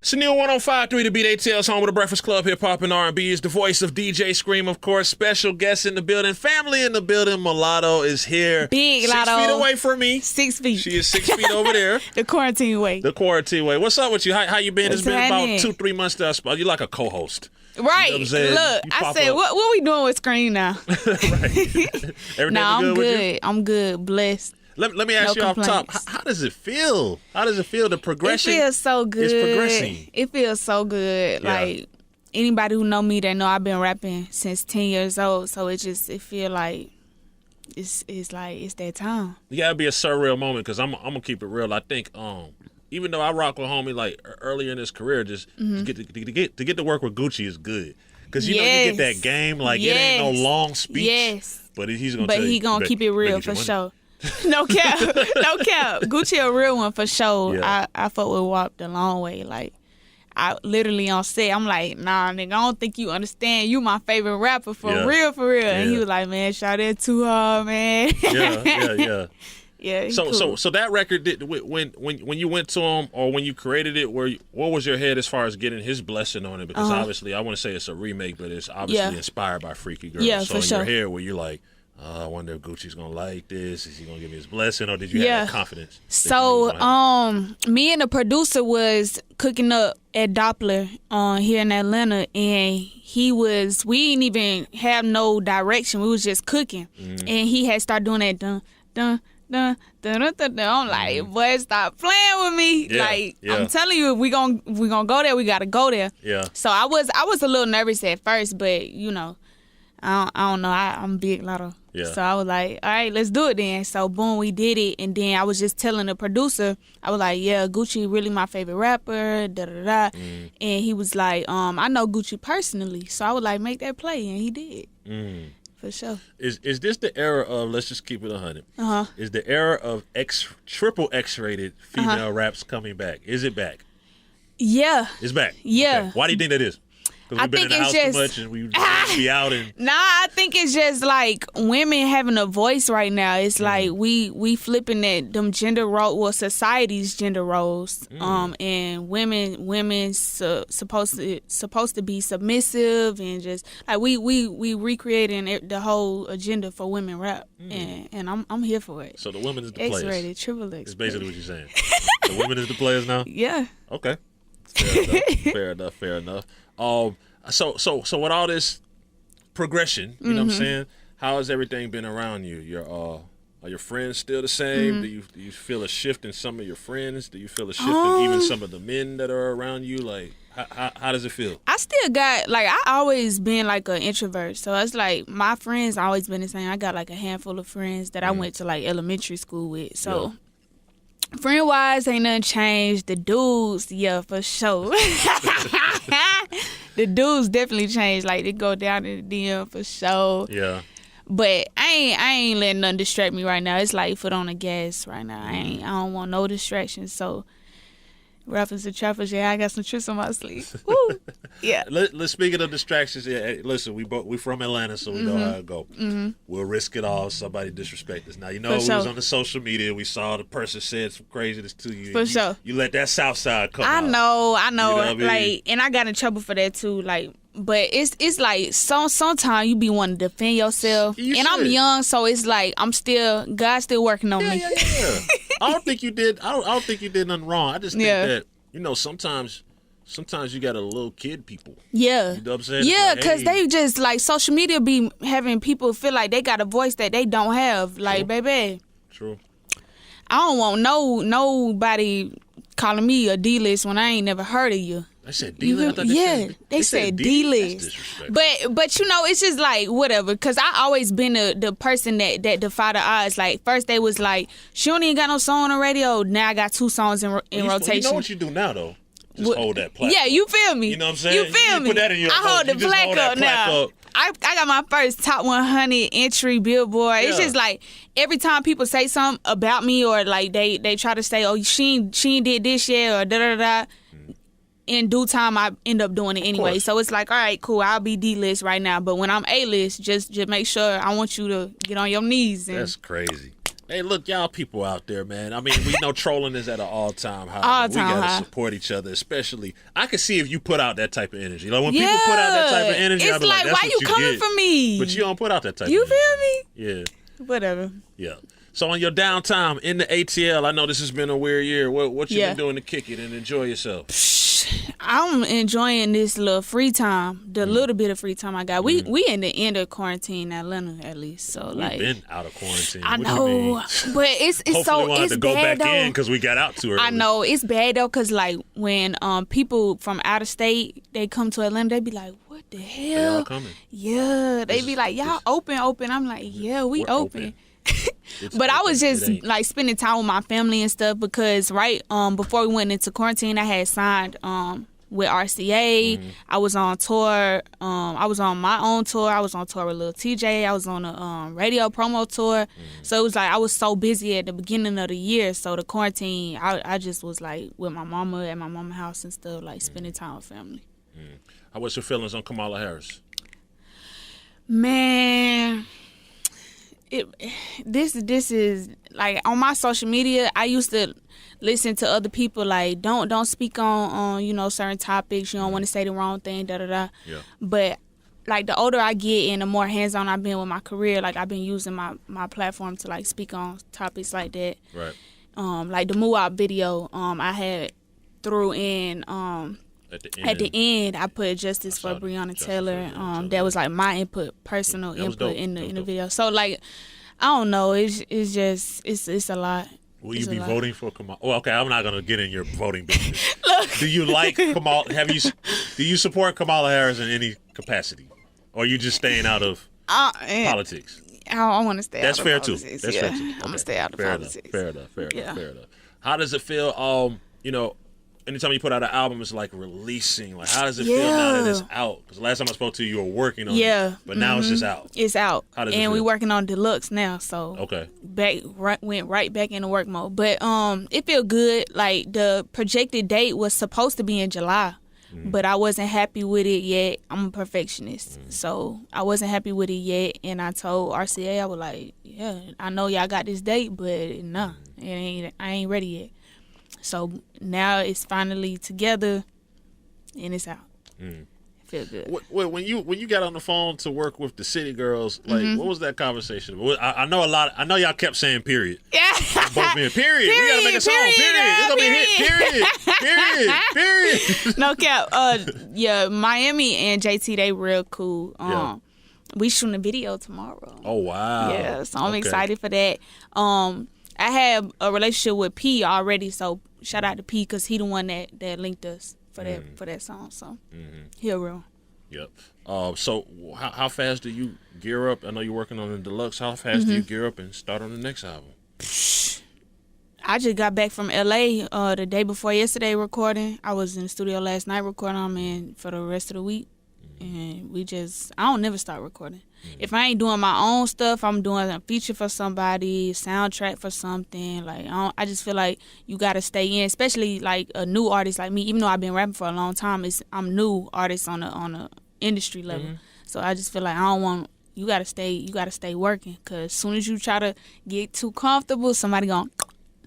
It's the new 105.3 to beat ATL's home with the Breakfast Club, hip hop and R&B. Is the voice of DJ Scream, of course. Special guest in the building, family in the building. Mulatto is here. Big Lotto. 6 feet away from me. 6 feet. She is 6 feet over there. The quarantine way. The quarantine way. What's up with you? How you been? It's been happening? about 2-3 months now. You're like a co-host. Right. You know what I'm saying? Look, I said, what we doing with Scream now? Right. Everything I'm good with you? I'm good. Blessed. Let me ask you complaints. off top. How does it feel? How does it feel? The progression. It feels so good. It's progressing. It feels so good. Yeah. Like anybody who know me, they know I've been rapping since 10 years old. So it feel like it's that time. You gotta be a surreal moment because I'm gonna keep it real. I think even though I rock with homie like earlier in his career, just to get to work with Gucci is good because you know you get that game like it ain't no long speech. Yes. But he's gonna. But he gonna keep it real for sure. No cap. No cap. Gucci a real one for sure. Yeah. I fuck with WAP the long way. Like, I literally on set, I'm like, nah, nigga, I don't think you understand. You my favorite rapper for real. Yeah. And he was like, man, shout that too hard, man. Yeah. Yeah. So that record when you went to him or when you created it, what was your head as far as getting his blessing on it? Because obviously I want to say it's a remake, but it's obviously inspired by Freaky Girl. Yeah, so for in sure. your head, where you're like, I wonder if Gucci's gonna like this. Is he gonna give me his blessing, or did you have that confidence? So, me and the producer was cooking up at Doppler here in Atlanta, and we didn't even have no direction. We was just cooking, and he had started doing that dun dun dun dun dun dun. I'm like, boy, stop playing with me. I'm telling you, if we gonna go there, we gotta go there. Yeah. So I was a little nervous at first, but you know, I don't know. I'm Big Lotto. Yeah. So I was like, all right, let's do it then. So boom, we did it. And then I was just telling the producer, I was like, yeah, Gucci really my favorite rapper, da-da-da. And he was like, I know Gucci personally. So I was like, make that play. And he did. For sure. Is this the era of, let's just keep it 100. Is the era of triple X-rated female raps coming back? Is it back? Yeah. It's back? Yeah. Okay. Why do you think that is? Because we've been in the house too much and we be out and... Nah, I think it's just like women having a voice right now. It's like we flipping them gender role, well, society's gender roles. And women supposed to be submissive and just like we recreating the whole agenda for women rap. And I'm here for it. So the women is the players. X-rated, triple X. It's basically what you're saying. The women is the players now? Yeah. Okay. Fair enough. So with all this progression, you know what I'm saying? How has everything been around you? Are your friends still the same? Do you feel a shift in some of your friends? Do you feel a shift in even some of the men that are around you? Like, how does it feel? I still got, like, I always been like an introvert. So it's like my friends always been the same. I got like a handful of friends that I went to like elementary school with. So friend-wise, ain't nothing changed. The dudes, yeah, for sure. The dudes definitely changed. Like, they go down in the DM for sure. Yeah. But I ain't letting nothing distract me right now. It's like foot on the gas right now. I don't want no distractions. So, rappers and trappers, yeah, I got some tricks on my sleeve. Woo. Yeah. Let's speaking of distractions. Yeah, hey, listen, we from Atlanta, so we know how it go. We'll risk it all if somebody disrespect us. Now you know we was on the social media. We saw the person said some craziness to you. For sure. You let that South Side come I out. know. You know what I mean? Like, and I got in trouble for that too. Like, but it's like sometimes you be wanting to defend yourself, and I'm young, so it's like God's still working on me. Yeah. I don't think you did. I don't think you did nothing wrong. I just think that sometimes you got a little kid people. Yeah. You know what I'm saying? Yeah, like, because they just, like, social media be having people feel like they got a voice that they don't have. Like, baby. True. I don't want nobody calling me a D-list when I ain't never heard of you. They said D-list? They said D-list. But you know, it's just like, whatever. Because I always been the person that defy the odds. Like, first they was like, she don't even got no song on the radio. Now I got 2 songs in rotation. You know what you do now, though? Just hold that plaque. Yeah, you feel me? You know what I'm saying? You feel me? Put that in your I hold the plaque up now. I got my first top 100 entry Billboard. It's just like every time people say something about me or like they try to say, oh, she ain't did this yet or da-da-da. In due time, I end up doing it anyway. So it's like, all right, cool, I'll be D-list right now. But when I'm A-list, just make sure I want you to get on your knees. That's crazy. Hey, look, y'all people out there, man. I mean, we know trolling is at an all-time high. All-time we gotta high. support each other, especially. I can see if you put out that type of energy. Like when people put out that type of energy, it's I be like, like, that's why what you coming get. for me? But you don't put out that type. You of energy. feel me? Yeah. Whatever. Yeah. So on your downtime in the ATL, I know this has been a weird year. What you Yeah. been doing to kick it and enjoy yourself? I'm enjoying this little free time, the little bit of free time I got. We in the end of quarantine in Atlanta at least, so We've like been out of quarantine. I What you know, mean? but it's Hopefully so we'll have it's to go bad back though. in because we got out too early. I know it's bad though, cause like when people from out of state they come to Atlanta, they be like, "What the hell?" They all coming. Yeah, they be like, "Y'all open." I'm like, "Yeah, we We're open." It's But I open. was It just ain't. like spending time with my family and stuff because before we went into quarantine, I had signed with RCA. I was on tour. I was on my own tour. I was on tour with Lil TJ. I was on a radio promo tour. So it was like I was so busy at the beginning of the year. So the quarantine, I just was like with my mama at my mama's house and stuff, like spending time with family. How was your feelings on Kamala Harris? Man, this is like on my social media. I used to listen to other people like don't speak on certain topics. You don't want to say the wrong thing. Da da da. Yeah. But like the older I get and the more hands on I've been with my career, like I've been using my platform to like speak on topics like that. Right. Like the Mulatto video, I had threw in At the end, I put justice for Breonna Taylor. That was like my personal input in the video. So like, I don't know. It's just it's a lot. Will you be voting for Kamala? Well, okay, I'm not gonna get in your voting business. Do you like Kamala? Do you support Kamala Harris in any capacity, or are you just staying out of politics? I want to stay That's out fair of too. politics. That's fair too. I'm gonna stay out of politics. Fair enough. How does it feel? Anytime you put out an album, it's like releasing. Like, how does it feel now that it's out? Because last time I spoke to you, you were working on it. But now it's just out. It's out. How does it and feel? we working on deluxe now, so Okay. Went right back into work mode. But it feel good. Like the projected date was supposed to be in July, but I wasn't happy with it yet. I'm a perfectionist, so I wasn't happy with it yet. And I told RCA, I was like, yeah, I know y'all got this date, but nah, I ain't ready yet. So now it's finally together, and it's out. It feels good. When you got on the phone to work with the City Girls, like what was that conversation? I know I know y'all kept saying period. Yeah. Both being period. We gotta make a song. Period. It's gonna be a hit. Period. No cap. Yeah, Miami and JT, they real cool. We shooting a video tomorrow. Oh wow. Yeah, so I'm excited for that. I have a relationship with P already, so shout out to P because he the one that linked us for that song. So he a real. Yep. So how fast do you gear up? I know you're working on the deluxe. How fast do you gear up and start on the next album? I just got back from LA the day before yesterday recording. I was in the studio last night recording. I'm in for the rest of the week. And I don't never start recording. If I ain't doing my own stuff, I'm doing a feature for somebody, soundtrack for something. Like I just feel like you gotta stay in, especially like a new artist like me. Even though I've been rapping for a long time, I'm new artist on a industry level. So I just feel like you gotta stay working, cause as soon as you try to get too comfortable, somebody gonna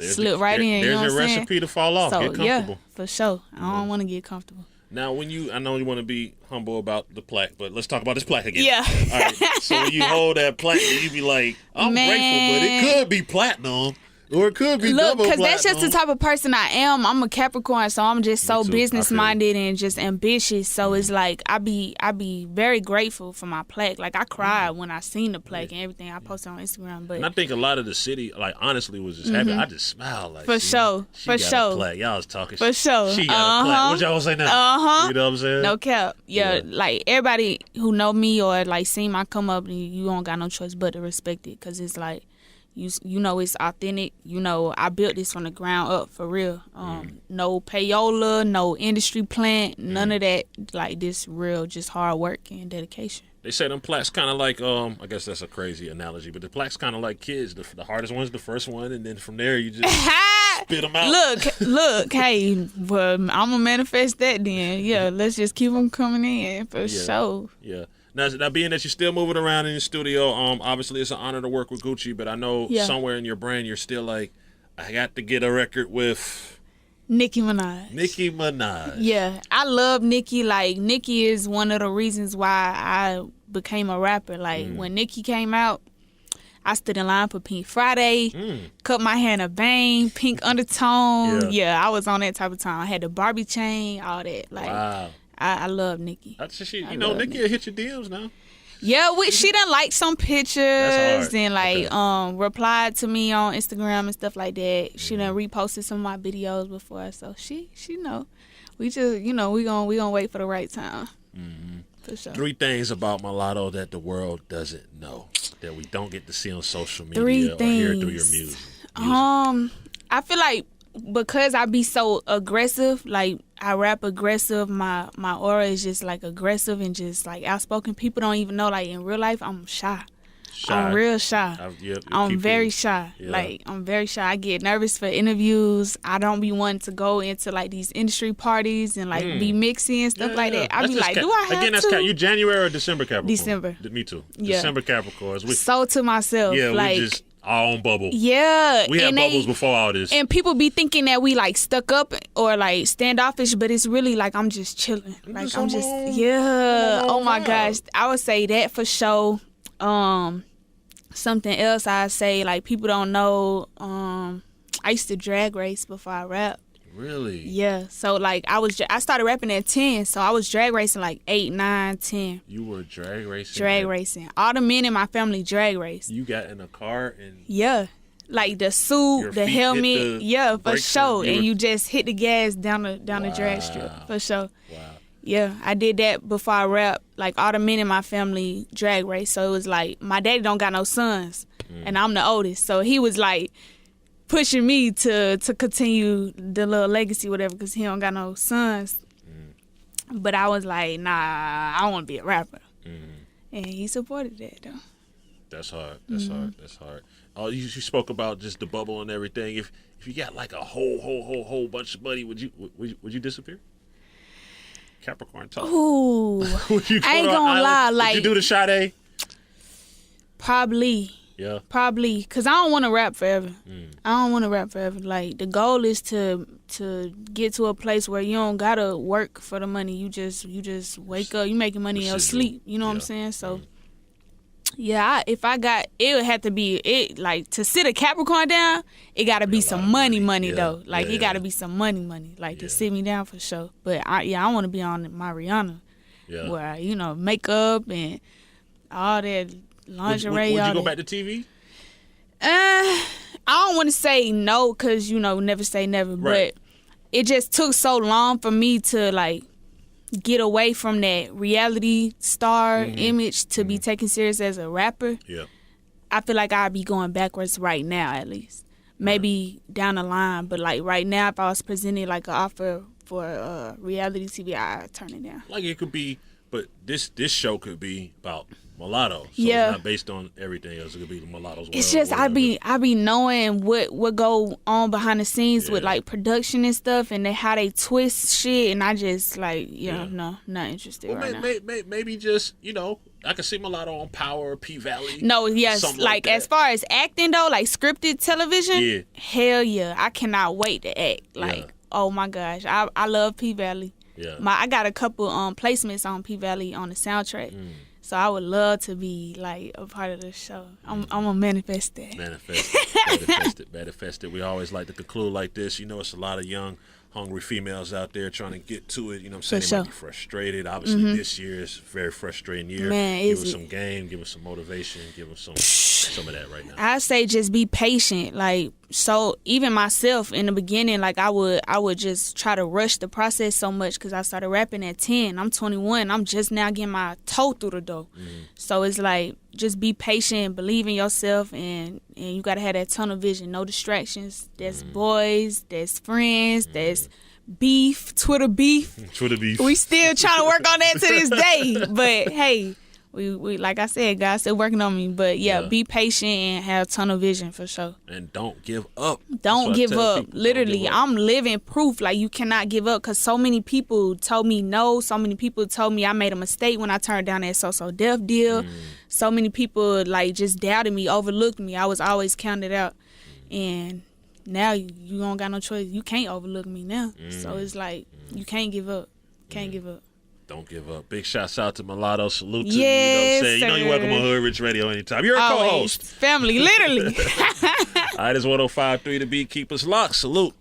slip right in. There's you know your what I'm recipe to fall off. So Get comfortable. yeah, for sure. I don't want to get comfortable. Now, I know you want to be humble about the plaque, but let's talk about this plaque again. Yeah. All right. So when you hold that plaque, you be like, I'm grateful, but it could be platinum. Or it could be double platinum. Because that's just the type of person I am. I'm a Capricorn, so I'm just so business minded and just ambitious. So it's like I be very grateful for my plaque. Like I cried when I seen the plaque and everything. I posted on Instagram. But and I think a lot of the city, like honestly, was just happy. I just smiled like for sure. She got a plaque. Y'all was talking. For sure. She got a plaque. What y'all say now? You know what I'm saying? No cap. Yeah, like everybody who know me or like seen my come up, you don't got no choice but to respect it, because it's like. You know it's authentic. You know I built this from the ground up for real. No payola, no industry plant, none of that. Like this real, just hard work and dedication. They say them plaques kind of like I guess that's a crazy analogy, but the plaques kind of like kids. The hardest one's the first one, and then from there you just spit them out. Look, hey, well, I'm gonna manifest that then. Yeah, let's just keep them coming in for sure. Yeah. Now, being that you're still moving around in the studio, obviously it's an honor to work with Gucci, but I know somewhere in your brain you're still like, I got to get a record with Nicki Minaj. Nicki Minaj. Yeah, I love Nicki. Like, Nicki is one of the reasons why I became a rapper. Like, when Nicki came out, I stood in line for Pink Friday, cut my hair in a bang, pink undertone. Yeah, I was on that type of time. I had the Barbie chain, all that. Like, wow. I love Nicki. You know, Nicki will hit your DMs now. Yeah, she done liked some pictures and like replied to me on Instagram and stuff like that. She done reposted some of my videos before, so she know. We just we gonna wait for the right time. For sure. 3 things about Mulatto that the world doesn't know, that we don't get to see on social media or hear through your music. I feel like because I be so aggressive, like I rap aggressive, my aura is just like aggressive and just like outspoken. People don't even know, like in real life, I'm shy. I'm real shy. I'm very shy. Yeah. Like, I'm very shy. I get nervous for interviews. I don't be wanting to go into like these industry parties and like be mixing and stuff like that. I be like, do I have to? You January or December Capricorn? December. Me too. Yeah. December Capricorn. So to myself. Yeah, like, we just our own bubble. Yeah. We had bubbles before all this. And people be thinking that we like stuck up or like standoffish, but it's really like I'm just chilling. Like I'm just oh my gosh. I would say that for sure. Something else I say, like people don't know, I used to drag race before I rap. Really? Yeah. So like I started rapping at 10, so I was drag racing like 8, 9, 10. You were drag racing? Drag racing. All the men in my family drag race. You got in a car and... Yeah. Like the suit, the helmet, for sure. And you just hit the gas down the drag strip, for sure. Wow. Yeah, I did that before I rap. Like, all the men in my family drag race. So it was like, my daddy don't got no sons, and I'm the oldest. So he was like pushing me to continue the little legacy, whatever, because he don't got no sons. But I was like, nah, I want to be a rapper. And he supported that, though. That's hard. That's hard. Oh, you spoke about just the bubble and everything. If you got like a whole bunch of money, would you disappear? Capricorn talk. Ooh, I ain't gonna lie. Like, did you do the Sade? Probably. Yeah. Probably, cause I don't want to rap forever. I don't want to rap forever. Like, the goal is to get to a place where you don't gotta work for the money. You just wake up. You making money in your sleep. You know what I'm saying? So. Yeah, if I got, it would have to be, it like, to sit a Capricorn down, it got to be some money though. Like, it got to be some money, like, to sit me down for sure. But, I want to be on my Rihanna, where, makeup and all that lingerie. Would you go back to TV? I don't want to say no, because, never say never. Right. But it just took so long for me to, like, get away from that reality star image to be taken serious as a rapper. Yeah, I feel like I'd be going backwards right now, at least. Maybe down the line, but like right now, if I was presented like an offer for reality TV, I'd turn it down. Like, it could be, but this show could be about Mulatto. So it's not based on everything else. It could be Mulatto's world. It's just I be knowing what go on behind the scenes with like production and stuff, and how they twist shit, and I just like no, not interested right now. Maybe just I could see Mulatto on Power or P-Valley. No, yes, like as far as acting though, like scripted television, hell yeah, I cannot wait to act. Like, oh my gosh, I love P-Valley. Yeah, I got a couple placements on P-Valley on the soundtrack. So I would love to be like a part of the show. I'm gonna manifest that. Manifest it. We always like to conclude like this. It's a lot of young, hungry females out there trying to get to it. You know what I'm saying? They might be frustrated. Obviously, this year is a very frustrating year. Man, give them some game, give them some motivation, give them some of that right now. I say just be patient. Like, so even myself in the beginning, like I would just try to rush the process so much because I started rapping at 10. I'm 21. I'm just now getting my toe through the door. So it's like, just be patient, believe in yourself, and you gotta have that tunnel vision. No distractions. There's boys, there's friends, there's beef, Twitter beef. Twitter beef. We still trying to work on that to this day. But hey, we like I said, God's still working on me. But yeah, Yeah. be patient and have tunnel vision for sure. And don't give up. Don't give up. People, Literally, don't give up. I'm living proof. Like, you cannot give up, because so many people told me no. So many people told me I made a mistake when I turned down that So Def deal. So many people like just doubted me, overlooked me. I was always counted out, and now you don't got no choice. You can't overlook me now. So it's like you can't give up. Can't give up. Don't give up. Big shouts out to Mulatto. Salute to you. Yes, You know what I'm saying? You know you're welcome on Hoodrich Radio anytime. You're a Always. co-host. Family, literally. All right, it's 105.3 The Beat. Keep us locked. Salute.